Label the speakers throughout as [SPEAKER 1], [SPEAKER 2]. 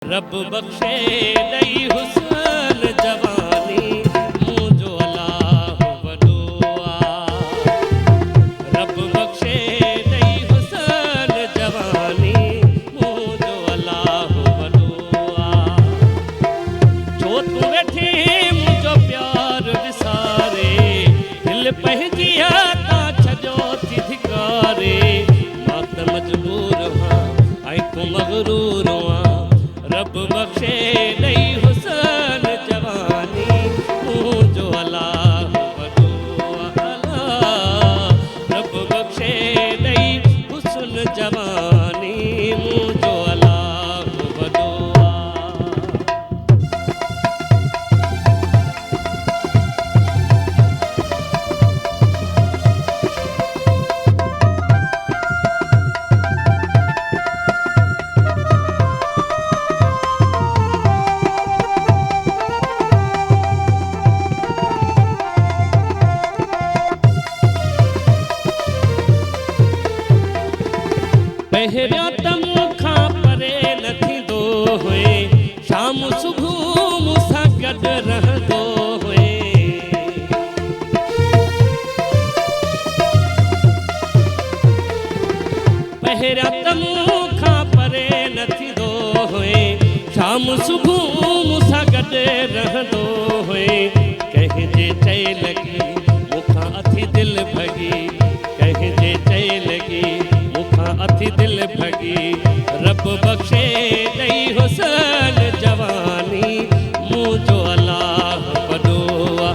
[SPEAKER 1] रब बख्शे नई हुस्न जवानी मुझो अल्लाह वदुआ। रब बख्शे नई हुस्न जवानी मुझो अल्लाह वदुआ। जो तू वेठी मुझो प्यार विसारे दिल पहजिया ता छजो थी धिकारे। मां त मजबूर हां ऐं तू मगरूर हां। रब बख्शे नई हुस्न जवानी मुझो अल्लाह वदुआ। रब बख्शे नई हुस्न जवानी मुझो अल्लाह वदुआ। पहिरियों त मूंखां परे न थींदो हुए शाम सुबुह मूंसां गॾु रहंदो हुए। पहिरियों त मूंखां परे न थींदो हुए शाम सुबुह मूंसां गॾु रहंदो हुए। कंहिंजे चए लॻी मूंखां अथी दिलि भॻी कंहिंजे चए लॻी अथी दिल भगी। रब बख्शे नई हुस्न जवानी मुझो अल्लाह वदुआ।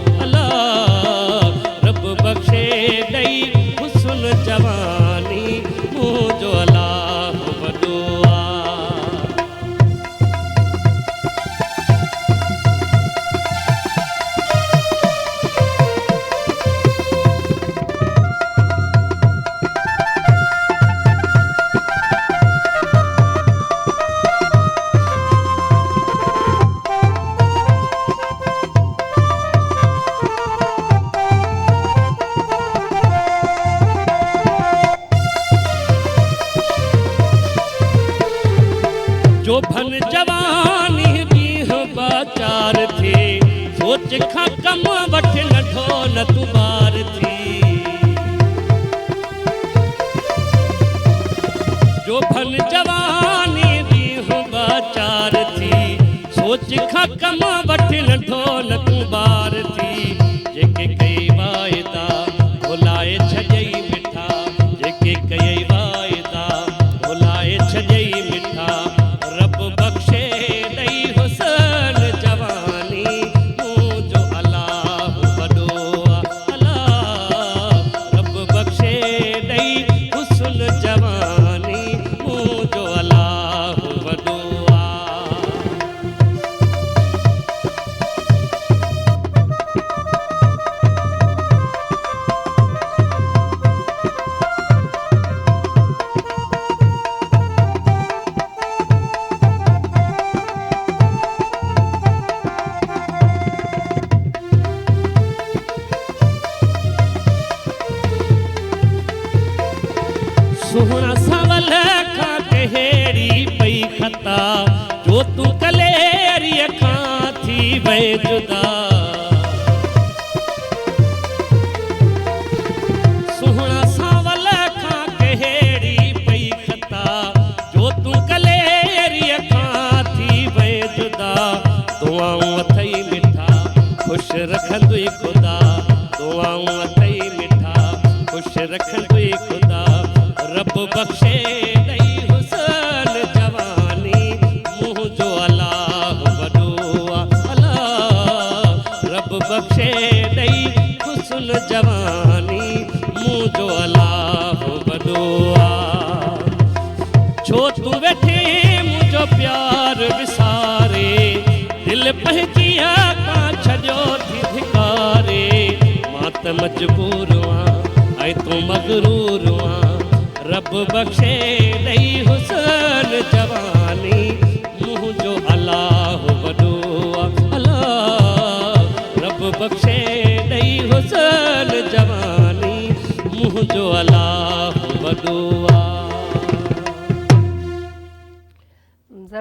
[SPEAKER 1] रब बख्शे नई हुस्न जवानी मुझो अल्लाह वदुआ। जो भन जवानी ॾींह बाचार थी सोच खां कम वठ नठो न तू बार थी। जो भन जवानी ॾींह बाचार थी सोच खां कम वठ नठो न तू बार थी। जेके कई वाइदा भुलाए छॾई मिठा जेके कई वाइदा भुलाए छॾई मिठा। रब बख्शे नई हुस्न जवानी मुझो अल्लाह वदुआ। रब बख्शे नई हुस्न जवानी मुझो अल्लाह वदुआ। सुहणा सवल खां कहिड़ी पई खता जो तू कलेरीअ खां थी वए जुदा। सुहणा सवल खां कहिड़ी पई खता जो तू कलेरीअ खां थी वए जुदा। दुआऊं अथई मिठा ख़ुशि रखंदुई ख़ुदा दुआऊं अथई मिठा ख़ुशि रखंदुई ख़ुदा। रब बख्शे नई हुस्न जवानी मुझो अल्लाह वदुआ। रब बख्शे नई हुस्न जवानी मुझो अल्लाह वदुआ। छो तू वेठी मुझो प्यार विसारे दिल पहजिया ता छॾियो थी धिकारे। मां त मजबूर हां ऐं तू मगरूर हां। रब बख्शे नई हुस्न जवानी